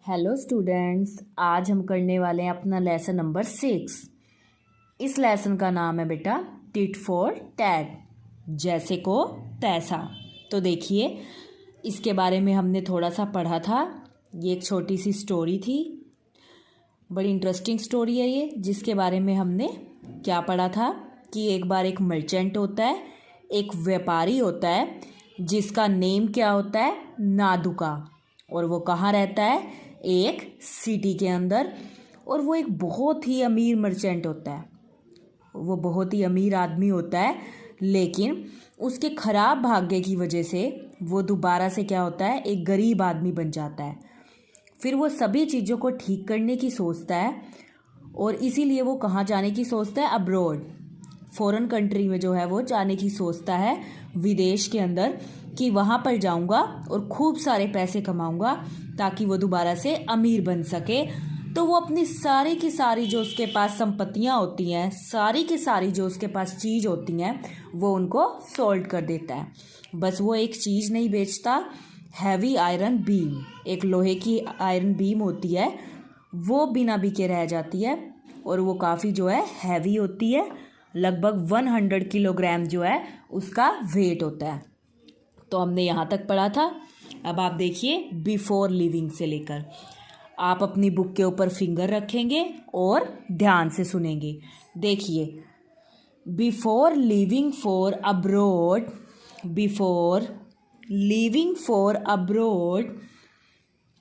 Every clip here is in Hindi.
हेलो स्टूडेंट्स, आज हम करने वाले हैं अपना लेसन नंबर 6। इस लेसन का नाम है बेटा टिट फॉर टैट, जैसे को तैसा। तो देखिए, इसके बारे में हमने थोड़ा सा पढ़ा था। ये एक छोटी सी स्टोरी थी, बड़ी इंटरेस्टिंग स्टोरी है ये, जिसके बारे में हमने क्या पढ़ा था कि एक बार एक मर्चेंट होता है, एक व्यापारी होता है जिसका नेम क्या होता है, नादुका। और वो कहाँ रहता है, एक सिटी के अंदर। और वो एक बहुत ही अमीर मर्चेंट होता है, वो बहुत ही अमीर आदमी होता है, लेकिन उसके ख़राब भाग्य की वजह से वो दोबारा से क्या होता है, एक गरीब आदमी बन जाता है। फिर वो सभी चीज़ों को ठीक करने की सोचता है और इसीलिए वो कहाँ जाने की सोचता है, अब्रॉड, फॉरेन कंट्री में जो है वो जाने की सोचता है, विदेश के अंदर, कि वहाँ पर जाऊँगा और खूब सारे पैसे कमाऊँगा ताकि वो दोबारा से अमीर बन सके। तो वो अपनी सारी की सारी जो उसके पास संपत्तियाँ होती हैं, सारी की सारी जो उसके पास चीज़ होती हैं, वो उनको सोल्ड कर देता है। बस वो एक चीज़ नहीं बेचता, हैवी आयरन बीम, एक लोहे की आयरन बीम होती है, वो बिना बिके रह जाती है और वो काफ़ी जो है हैवी होती है, लगभग 100 किलोग्राम जो है उसका वेट होता है। तो हमने यहाँ तक पढ़ा था। अब आप देखिए, बिफोर लिविंग से लेकर, आप अपनी बुक के ऊपर फिंगर रखेंगे और ध्यान से सुनेंगे। देखिए, before living for abroad, before living for abroad,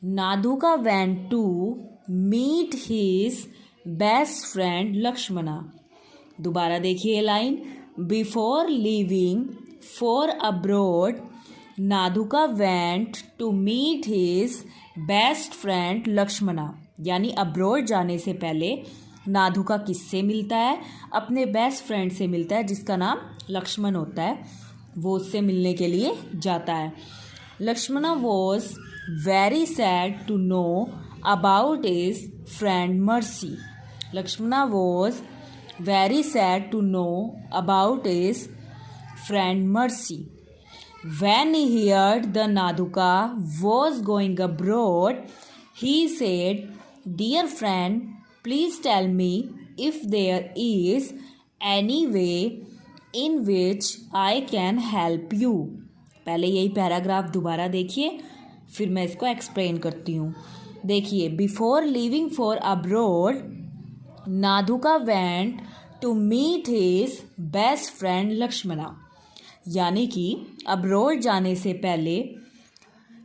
Naduka went to meet his best friend Lakshmana. दोबारा देखिए line, before living for abroad, Naduka went to meet his best friend Lakshmana. यानी अब्रॉड जाने से पहले नादुका किससे मिलता है, अपने बेस्ट फ्रेंड से मिलता है जिसका नाम लक्ष्मण होता है। वो उससे मिलने के लिए जाता है। Lakshmana was very sad to know about his friend मर्सी। Lakshmana was very sad to know about his friend Mercy. When he heard the Naduka was going abroad, he said, "Dear friend, please tell me if there is any way in which I can help you." पहले यही पैराग्राफ दोबारा देखिए, फिर मैं इसको एक्सप्लेन करती हूँ। देखिए, before living for abroad, Naduka went to meet his best friend Lakshmana. यानी कि अब्रॉड जाने से पहले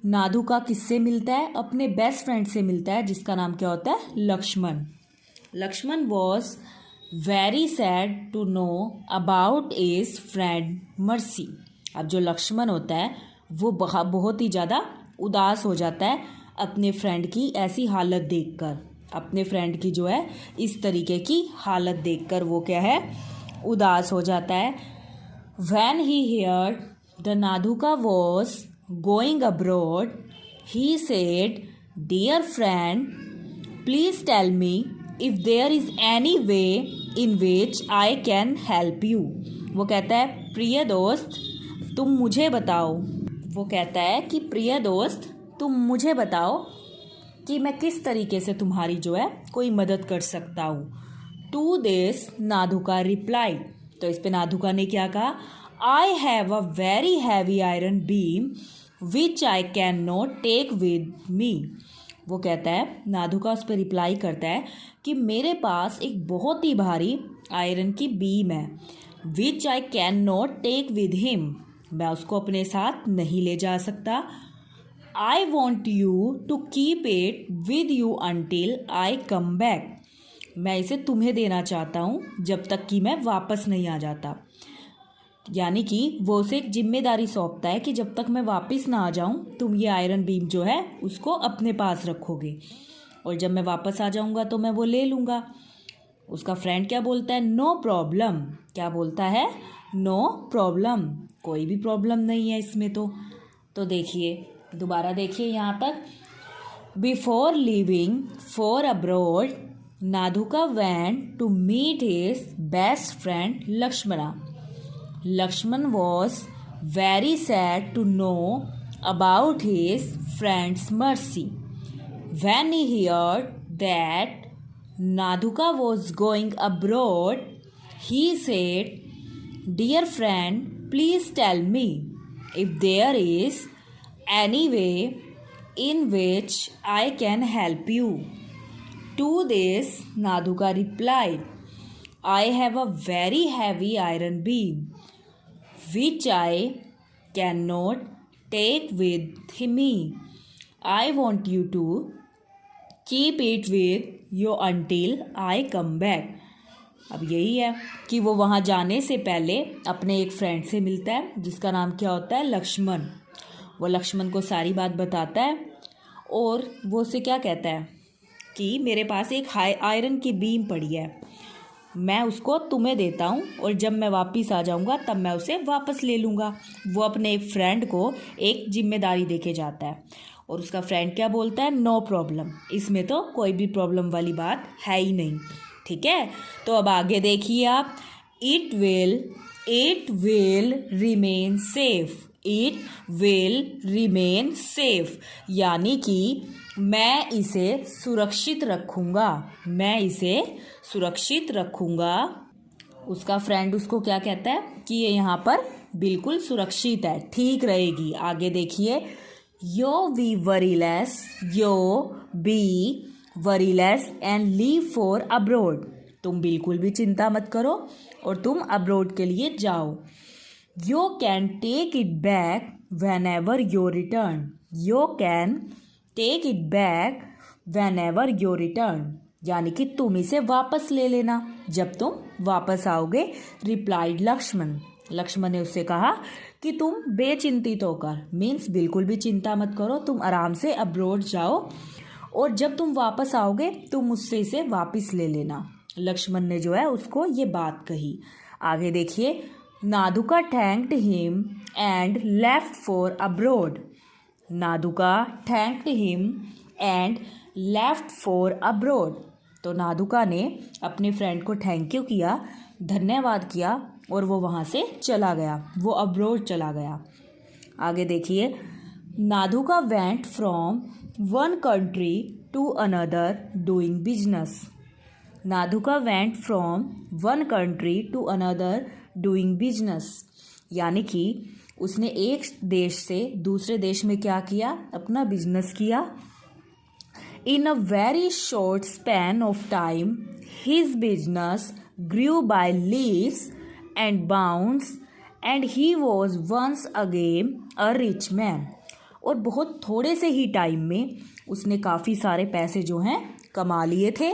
नादुका किससे मिलता है, अपने बेस्ट फ्रेंड से मिलता है जिसका नाम क्या होता है, Lakshman. Lakshman was very sad to know about his friend मर्सी। अब जो लक्ष्मण होता है वो बहुत ही ज़्यादा उदास हो जाता है अपने फ्रेंड की ऐसी हालत देखकर। अपने फ्रेंड की जो है इस तरीके की हालत देखकर वो क्या है, उदास हो जाता है। When he heard the Naduka was going abroad, he said, "Dear friend, please tell me if there is any way in which I can help you." वो कहता है, प्रिय दोस्त तुम मुझे बताओ। वो कहता है कि प्रिय दोस्त तुम मुझे बताओ कि मैं किस तरीके से तुम्हारी जो है कोई मदद कर सकता हूँ। To this Naduka replied. तो इस पे नादुका ने क्या कहा, I have a very heavy iron beam which I can not take with me. वो कहता है, नादुका उस पर रिप्लाई करता है कि मेरे पास एक बहुत ही भारी आयरन की बीम है, which I can not take with him, मैं उसको अपने साथ नहीं ले जा सकता। I want you to keep it with you until I come back. मैं इसे तुम्हें देना चाहता हूँ जब तक कि मैं वापस नहीं आ जाता। यानी कि वो उसे एक जिम्मेदारी सौंपता है कि जब तक मैं वापस ना आ जाऊँ तुम ये आयरन बीम जो है उसको अपने पास रखोगे और जब मैं वापस आ जाऊँगा तो मैं वो ले लूँगा। उसका फ्रेंड क्या बोलता है, नो प्रॉब्लम। क्या बोलता है, नो प्रॉब्लम, कोई भी प्रॉब्लम नहीं है इसमें। तो देखिए, दोबारा देखिए यहाँ तक, before living for abroad, Naduka went to meet his best friend Lakshmana. Lakshman was very sad to know about his friend's mercy. When he heard that Nadhuka was going abroad, he said, "Dear friend, please tell me if there is any way in which I can help you." To this, Nadhuka replied, "I have a very heavy iron beam, which I cannot take with me. I want you to keep it with you until I come back." अब यही है कि वो वहाँ जाने से पहले अपने एक फ्रेंड से मिलता है जिसका नाम क्या होता है, लक्ष्मण। वो लक्ष्मण को सारी बात बताता है और वो उससे क्या कहता है कि मेरे पास एक आयरन की बीम पड़ी है, मैं उसको तुम्हें देता हूँ और जब मैं वापस आ जाऊँगा तब मैं उसे वापस ले लूँगा। वो अपने एक फ्रेंड को एक जिम्मेदारी देके जाता है और उसका फ्रेंड क्या बोलता है, नो प्रॉब्लम, इसमें तो कोई भी प्रॉब्लम वाली बात है ही नहीं। ठीक है, तो अब आगे देखिए आप, it will remain safe, it will remain safe, यानी कि मैं इसे सुरक्षित रखूँगा, मैं इसे सुरक्षित रखूँगा। उसका फ्रेंड उसको क्या कहता है कि ये यहाँ पर बिल्कुल सुरक्षित है, ठीक रहेगी। आगे देखिए, you be worryless and leave for abroad, तुम बिल्कुल भी चिंता मत करो और तुम अब्रोड के लिए जाओ। You can take it back whenever your return, you can take it back whenever your return, यानी कि तुम इसे वापस ले लेना जब तुम वापस आओगे। रिप्लाइड लक्ष्मण, लक्ष्मण ने उससे कहा कि तुम बेचिंतित होकर, मीन्स बिल्कुल भी चिंता मत करो, तुम आराम से अब्रोड जाओ और जब तुम वापस आओगे तुम मुझसे इसे वापस ले लेना। लक्ष्मण ने जो है उसको ये बात कही। आगे देखिए, Naduka thanked him and left for abroad, Naduka thanked him and left for abroad, तो नादुका ने अपने फ्रेंड को थैंक यू किया, धन्यवाद किया और वो वहाँ से चला गया, वो अब्रोड चला गया। आगे देखिए, Naduka went from one country to another doing business, Naduka went from one country to another doing business, यानी कि उसने एक देश से दूसरे देश में क्या किया, अपना बिजनेस किया। In a very short span of time his business grew by leaps and bounds and he was once again a rich man, और बहुत थोड़े से ही टाइम में उसने काफ़ी सारे पैसे जो हैं कमा लिए थे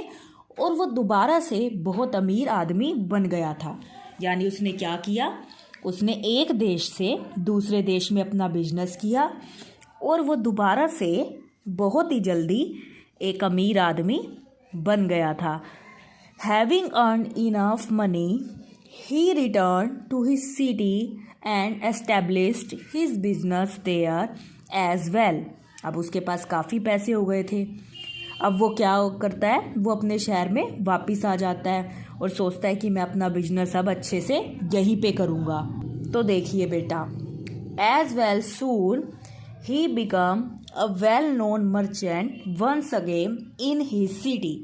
और वो दोबारा से बहुत अमीर आदमी बन गया था। यानी उसने क्या किया, उसने एक देश से दूसरे देश में अपना बिजनेस किया और वो दोबारा से बहुत ही जल्दी एक अमीर आदमी बन गया था। Having earned enough money he return to his city and established his business there as well, अब उसके पास काफ़ी पैसे हो गए थे। अब वो क्या करता है, वो अपने शहर में वापस आ जाता है और सोचता है कि मैं अपना बिजनेस अब अच्छे से यहीं पे करूँगा। तो देखिए बेटा, as well soon he become a well known merchant once again in his city,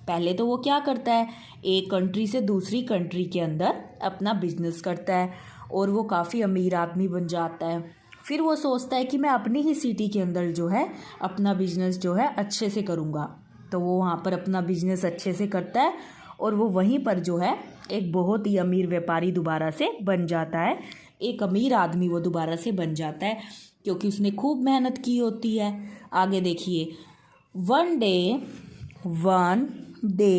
पहले तो वो क्या करता है, एक कंट्री से दूसरी कंट्री के अंदर अपना बिजनेस करता है और वो काफ़ी अमीर आदमी बन जाता है। फिर वो सोचता है कि मैं अपनी ही सिटी के अंदर जो है अपना बिजनेस जो है अच्छे से करूँगा, तो वो वहाँ पर अपना बिजनेस अच्छे से करता है और वो वहीं पर जो है एक बहुत ही अमीर व्यापारी दोबारा से बन जाता है, एक अमीर आदमी वो दोबारा से बन जाता है क्योंकि उसने खूब मेहनत की होती है। आगे देखिए, one day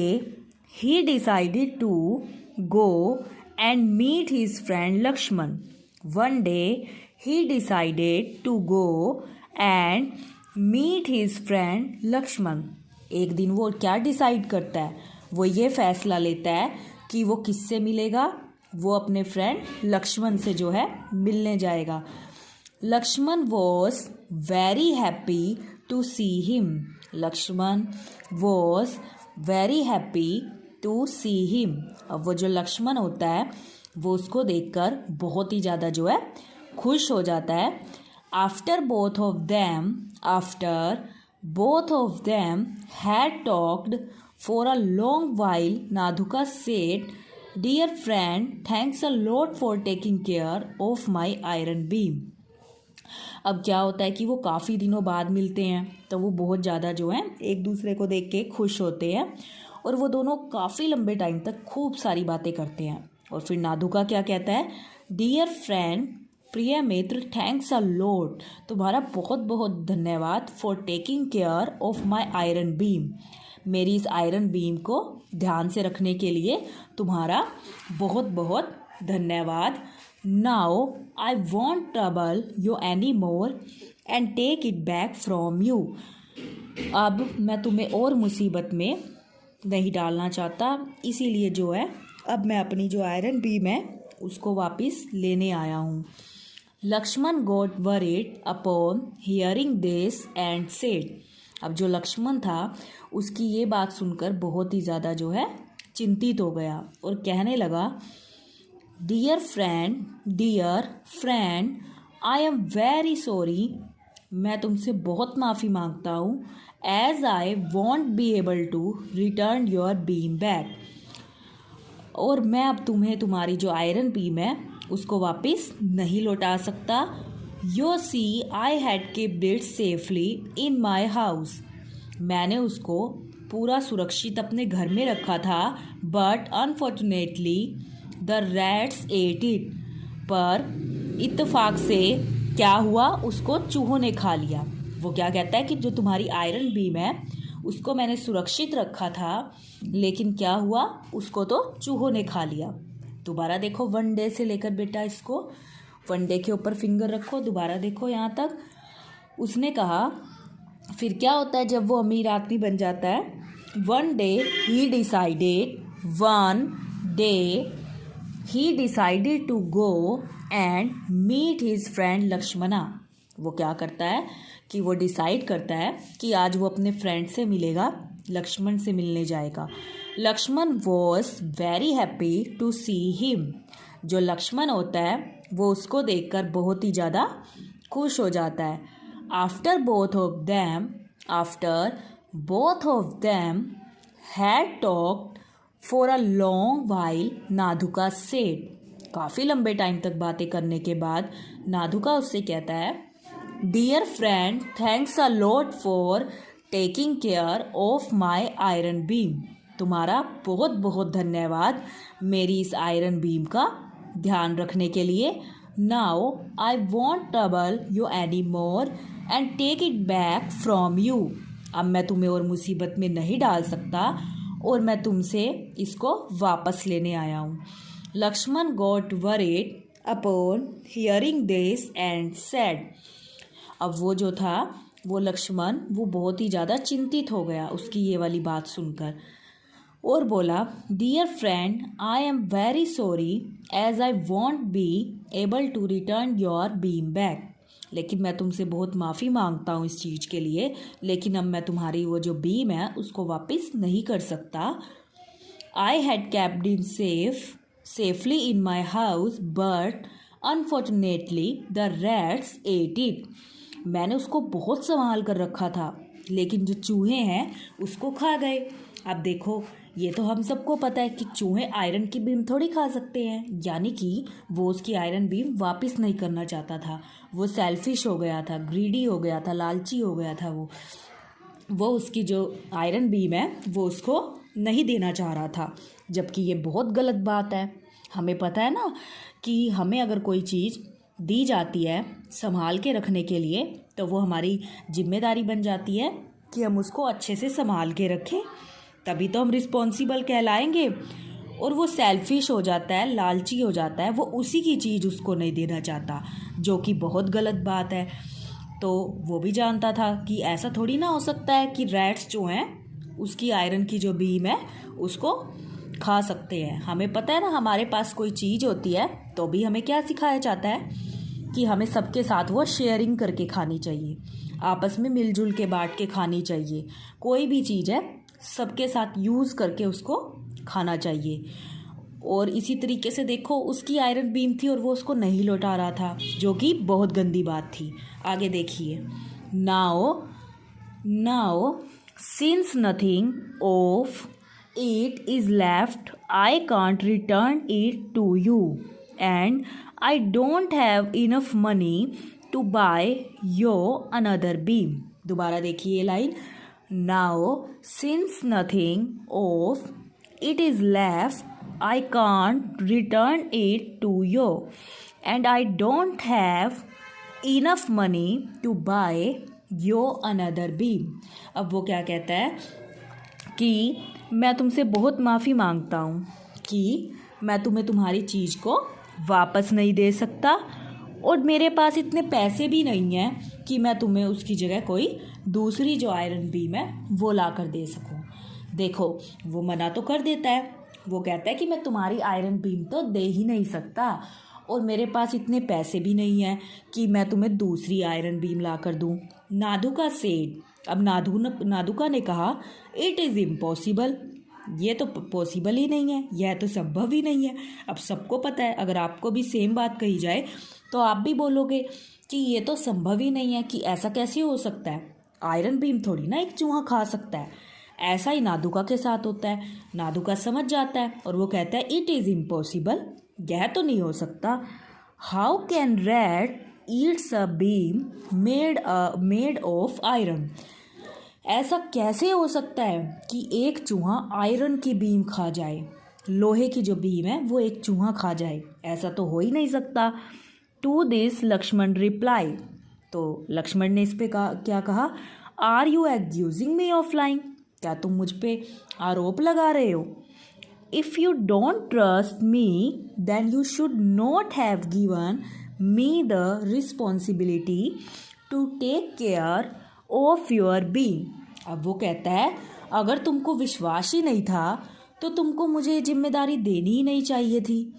he decided to go and meet his friend Lakshman, one day he decided to go and meet his friend Lakshman, एक दिन वो क्या डिसाइड करता है, वो ये फैसला लेता है कि वो किससे मिलेगा, वो अपने फ्रेंड लक्ष्मण से जो है मिलने जाएगा। Lakshman was very happy to see him, Lakshman was very happy to see him, अब वो जो लक्ष्मण होता है वो उसको देखकर बहुत ही ज़्यादा जो है खुश हो जाता है। After both of them had talked for a long while. Nadhuka said, dear friend, thanks a lot for taking care of my iron beam. अब क्या होता है कि वो काफ़ी दिनों बाद मिलते हैं, तो वो बहुत ज़्यादा जो है एक दूसरे को देख के खुश होते हैं और वो दोनों काफ़ी लंबे टाइम तक खूब सारी बातें करते हैं. और फिर नाधुका क्या कहता है, डियर फ्रेंड, प्रिय मित्र, थैंक्स अ लॉट, तुम्हारा बहुत बहुत धन्यवाद, for taking care of my iron beam, मेरी इस आयरन बीम को ध्यान से रखने के लिए तुम्हारा बहुत बहुत धन्यवाद. Now I won't trouble you any more and take it back from you. अब मैं तुम्हें और मुसीबत में नहीं डालना चाहता, इसीलिए जो है अब मैं अपनी जो आयरन बीम है उसको वापस लेने आया हूँ. Lakshman got worried upon hearing this and said. अब जो लक्ष्मण था उसकी ये बात सुनकर बहुत ही ज़्यादा जो है चिंतित हो गया और कहने लगा, dear friend, I am very sorry, मैं तुमसे बहुत माफ़ी मांगता हूँ, as I won't be able to return your beam back, और मैं अब तुम्हें तुम्हारी जो आयरन बीम है उसको वापस नहीं लौटा सकता. You see I had keeped it safely in my house. मैंने उसको पूरा सुरक्षित अपने घर में रखा था, but unfortunately the rats ate it. पर इत्तेफाक से क्या हुआ, उसको चूहों ने खा लिया. वो क्या कहता है कि जो तुम्हारी आयरन बीम है उसको मैंने सुरक्षित रखा था, लेकिन क्या हुआ, उसको तो चूहों ने खा लिया. दोबारा देखो, वन डे से लेकर बेटा इसको वन डे के ऊपर फिंगर रखो, दोबारा देखो यहाँ तक. उसने कहा फिर क्या होता है जब वो अमीर आदमी बन जाता है. One day he decided to go and meet his friend Lakshmana. वो क्या करता है कि वो डिसाइड करता है कि आज वो अपने फ्रेंड से मिलेगा, लक्ष्मण से मिलने जाएगा. Lakshman was very happy to see him. जो लक्ष्मण होता है वो उसको देखकर बहुत ही ज़्यादा खुश हो जाता है. After both of them had talked for a long while, Nadhuka said. काफ़ी लंबे टाइम तक बातें करने के बाद नाधुका उससे कहता है, dear friend, thanks a lot for taking care of my iron beam. तुम्हारा बहुत बहुत धन्यवाद मेरी इस आयरन बीम का ध्यान रखने के लिए. Now I won't trouble you any more and take it back from you. अब मैं तुम्हें और मुसीबत में नहीं डाल सकता और मैं तुमसे इसको वापस लेने आया हूँ. Lakshman got worried upon hearing this and said. अब वो जो था वो लक्ष्मण वो बहुत ही ज़्यादा चिंतित हो गया उसकी ये वाली बात सुनकर और बोला, dear friend, I am very sorry as I won't be able to return your beam back. लेकिन मैं तुमसे बहुत माफ़ी मांगता हूँ इस चीज़ के लिए, लेकिन अब मैं तुम्हारी वो जो बीम है उसको वापस नहीं कर सकता. I had kept in safely in my house, but unfortunately the rats ate it. मैंने उसको बहुत संभाल कर रखा था, लेकिन जो चूहे हैं उसको खा गए. अब देखो, ये तो हम सबको पता है कि चूहे आयरन की बीम थोड़ी खा सकते हैं, यानी कि वो उसकी आयरन बीम वापस नहीं करना चाहता था. वो सेल्फिश हो गया था, ग्रीडी हो गया था, लालची हो गया था. वो उसकी जो आयरन बीम है वो उसको नहीं देना चाह रहा था, जबकि ये बहुत गलत बात है. हमें पता है ना कि हमें अगर कोई चीज़ दी जाती है संभाल के रखने के लिए, तो वो हमारी जिम्मेदारी बन जाती है कि हम उसको अच्छे से संभाल के रखें, तभी तो हम रिस्पॉन्सिबल कहलाएंगे. और वो सेल्फिश हो जाता है, लालची हो जाता है, वो उसी की चीज़ उसको नहीं देना चाहता, जो कि बहुत गलत बात है. तो वो भी जानता था कि ऐसा थोड़ी ना हो सकता है कि रैट्स जो हैं उसकी आयरन की जो बीम है उसको खा सकते हैं. हमें पता है ना, हमारे पास कोई चीज़ होती है तो भी हमें क्या सिखाया जाता है कि हमें सबके साथ वो शेयरिंग करके खानी चाहिए, आपस में मिलजुल के बांट के खानी चाहिए. कोई भी चीज़ है सबके साथ यूज़ करके उसको खाना चाहिए. और इसी तरीके से देखो, उसकी आयरन बीम थी और वो उसको नहीं लौटा रहा था, जो कि बहुत गंदी बात थी. आगे देखिए, now now since nothing of it is left, I can't return it to you, and I don't have enough money to buy you another beam. दोबारा देखिए ये line. Now since nothing of it is left, I can't return it to you, and I don't have enough money to buy you another beam. अब वो क्या कहता है कि मैं तुमसे बहुत माफ़ी मांगता हूँ कि मैं तुम्हें तुम्हारी चीज़ को वापस नहीं दे सकता, और मेरे पास इतने पैसे भी नहीं हैं कि मैं तुम्हें उसकी जगह कोई दूसरी जो आयरन बीम है वो ला कर दे सकूँ. देखो वो मना तो कर देता है, वो कहता है कि मैं तुम्हारी आयरन बीम तो दे ही नहीं सकता, और मेरे पास इतने पैसे भी नहीं हैं कि मैं तुम्हें दूसरी आयरन बीम ला कर दूँ. नादुका सेड. अब नादुका ने कहा इट इज़ इम्पॉसिबल, ये तो पॉसिबल ही नहीं है, यह तो संभव ही नहीं है. अब सबको पता है, अगर आपको भी सेम बात कही जाए तो आप भी बोलोगे कि ये तो संभव ही नहीं है, कि ऐसा कैसे हो सकता है, आयरन बीम थोड़ी ना एक चूहा खा सकता है. ऐसा ही नादुका के साथ होता है. नादुका समझ जाता है और वो कहता है इट इज़ इम्पॉसिबल, यह तो नहीं हो सकता. How can rat Yeats a beam made of iron. ऐसा कैसे हो सकता है कि एक चूहा आयरन की बीम खा जाए, लोहे की जो बीम है वो एक चूहा खा जाए, ऐसा तो हो ही नहीं सकता. To this Lakshman reply. तो लक्ष्मण ने इस पे क्या कहा, are you accusing me of lying. क्या तुम मुझ पे आरोप लगा रहे हो. If you don't trust me then you should not have given me the responsibility to take care of your beam. अब वो कहता है अगर तुमको विश्वास ही नहीं था तो तुमको मुझे जिम्मेदारी देनी ही नहीं चाहिए थी,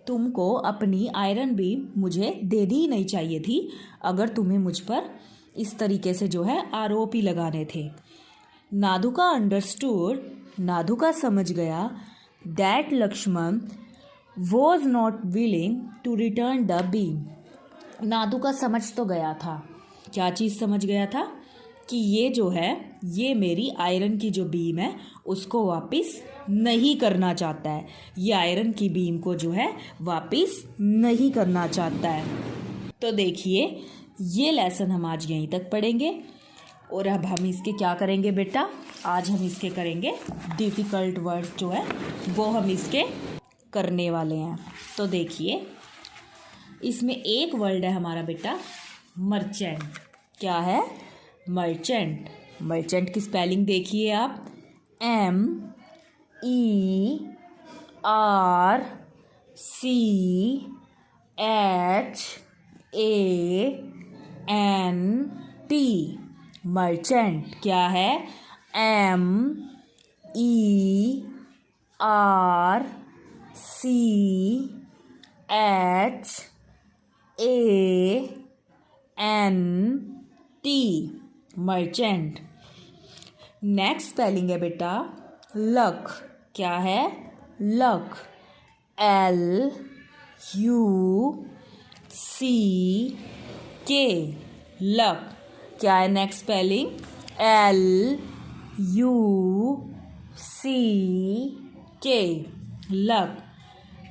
तुमको अपनी आयरन बीम मुझे देनी ही नहीं चाहिए थी, अगर तुम्हें मुझ पर इस तरीके से जो है आरोप ही लगाने थे. नादुका अंडरस्टूड. नादुका समझ गया that Lakshman was not willing to return the beam. Naduka समझ तो गया था, क्या चीज़ समझ गया था, कि ये जो है ये मेरी आयरन की जो बीम है उसको वापस नहीं करना चाहता है, ये आयरन की बीम को जो है वापस नहीं करना चाहता है. तो देखिए ये लेसन हम आज यहीं तक पढ़ेंगे, और अब हम इसके क्या करेंगे बेटा, आज हम इसके करेंगे डिफ़िकल्ट वर्ड्स जो है वो हम इसके करने वाले हैं. तो देखिए इसमें एक वर्ड है हमारा बेटा मर्चेंट. क्या है, मर्चेंट. मर्चेंट की स्पेलिंग देखिए आप, MERCHANT. मर्चेंट क्या है, MERCHANT. मर्चेंट. नेक्स्ट स्पेलिंग है बेटा लक. क्या है, लक. LUCK. लक. क्या है next spelling, LUCK. Luck.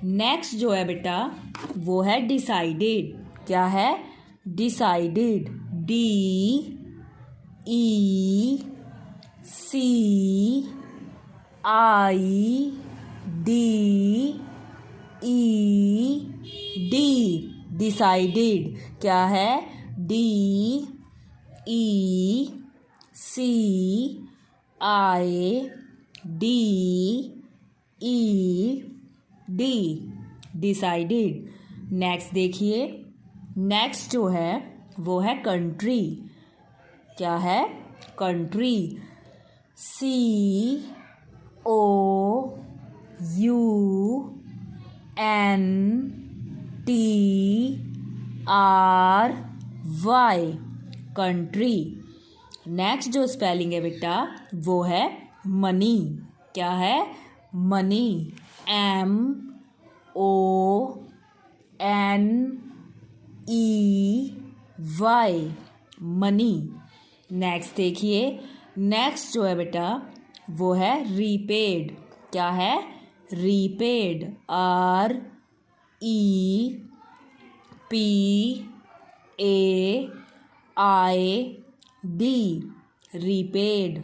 Next जो है बेटा वो है डिसाइडेड. क्या है, डिसाइडेड. DECIDED. डिसाइडेड. क्या है, DECIDED. डिसाइडेड. नेक्स्ट देखिए, नेक्स्ट जो है वो है कंट्री. क्या है, कंट्री. COUNTRY. कंट्री. नेक्स्ट जो स्पेलिंग है बेटा वो है मनी. क्या है, मनी. MONEY. मनी. नेक्स्ट देखिए, नेक्स्ट जो है बेटा वो है रीपेड। क्या है? रीपेड। REPAID, repaid.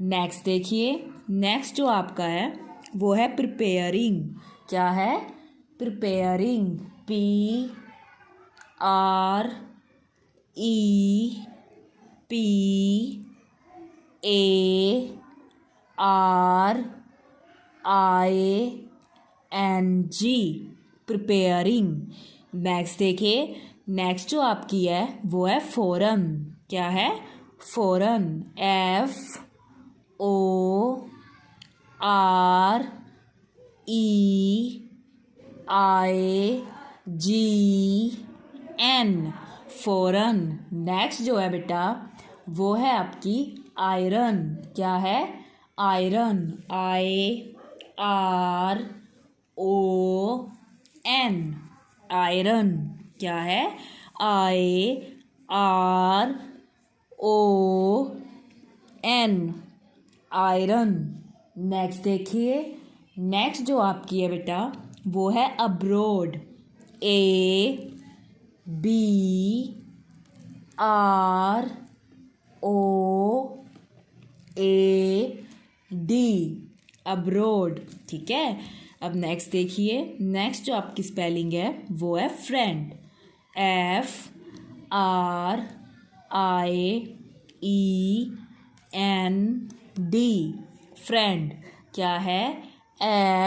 नेक्स्ट देखिए, नेक्स्ट जो आपका है वो है प्रिपेयरिंग। क्या है? प्रिपेयरिंग। PREPARING, preparing. नेक्स्ट देखिए, नेक्स्ट जो आपकी है वो है फॉरन। क्या है? फॉरन। FOREIGN, फॉरन। नेक्स्ट जो है बेटा वो है आपकी आयरन। क्या है? आयरन। IRON, iron. क्या है? IRON, iron. नेक्स्ट देखिए, नेक्स्ट जो आपकी है बेटा वो है अब्रोड। ABROAD, abroad. ठीक है। अब नेक्स्ट देखिए, नेक्स्ट जो आपकी स्पेलिंग है वो है फ्रेंड। FRIEND, friend. क्या है?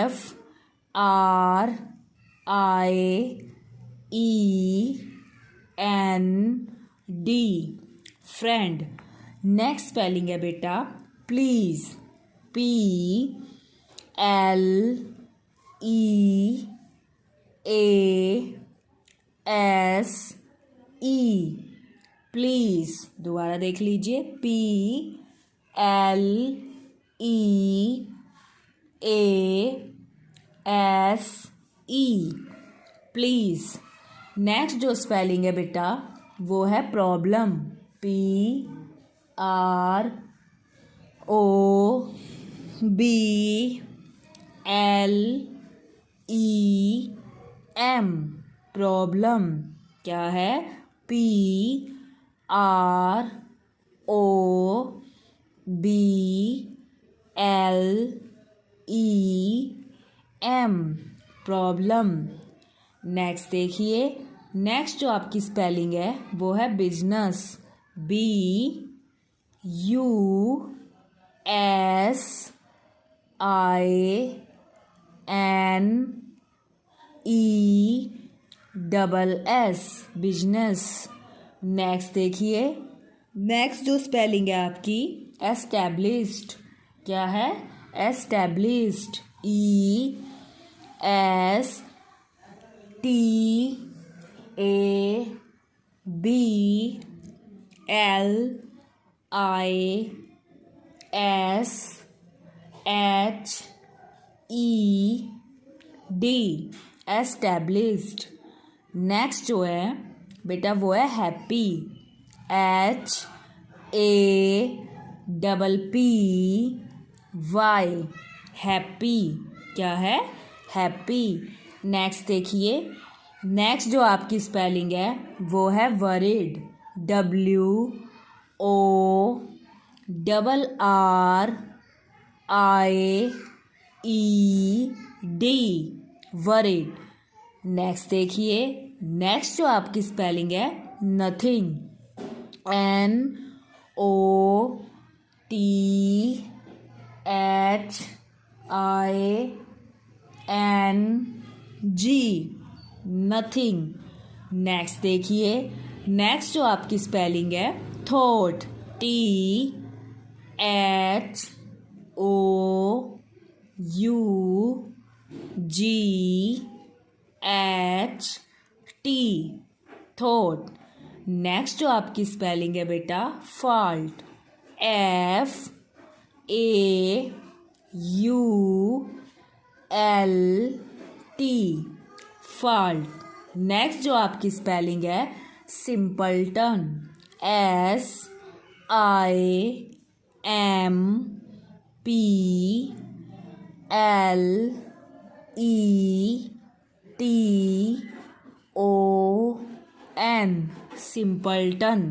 FRIEND, friend. नेक्स्ट स्पेलिंग है बेटा प्लीज़। PLEASE, please. दोबारा देख लीजिए, PLEASE, प्लीज़। नेक्स्ट जो स्पेलिंग है बेटा वो है प्रॉब्लम। PROBLEM, problem. क्या है? PROBLEM, problem. नेक्स्ट देखिए, नेक्स्ट जो आपकी स्पेलिंग है वो है बिजनेस। BUSINESS, business. नेक्स्ट देखिए, नेक्स्ट जो स्पेलिंग है आपकी एस्टैब्लिश्ड। क्या है? एस्टैब्लिश्ड। ESTABLISHED, established. नेक्स्ट जो है बेटा वो है हैप्पी। HAPPY, happy. क्या है? हैप्पी। नेक्स्ट देखिए, नेक्स्ट जो आपकी स्पेलिंग है वो है वरीड। WORRIED, worried. नेक्स्ट देखिए, नेक्स्ट जो आपकी स्पेलिंग है नथिंग। NOTHING, nothing. नेक्स्ट देखिए, नेक्स्ट जो आपकी स्पेलिंग है थॉट। THOUGHT, thought. नेक्स्ट जो आपकी स्पेलिंग है बेटा फॉल्ट। FAULT, fault. नेक्स्ट जो आपकी स्पेलिंग है सिंपलटन। SIMPLETON simpleton.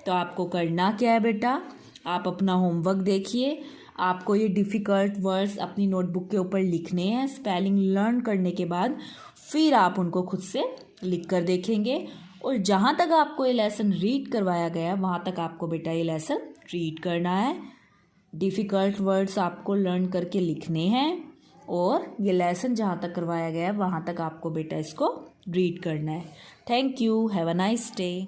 तो आपको करना क्या है बेटा, आप अपना होमवर्क देखिए। आपको ये डिफ़िकल्ट वर्ड्स अपनी नोटबुक के ऊपर लिखने हैं। स्पेलिंग लर्न करने के बाद फिर आप उनको खुद से लिख कर देखेंगे। और जहाँ तक आपको ये लेसन रीड करवाया गया वहाँ तक आपको बेटा ये लेसन रीड करना है। डिफ़िकल्ट वर्ड्स आपको लर्न करके लिखने हैं और ये लेसन जहाँ तक करवाया गया है वहाँ तक आपको बेटा इसको रीड करना है। Thank you. Have a nice day.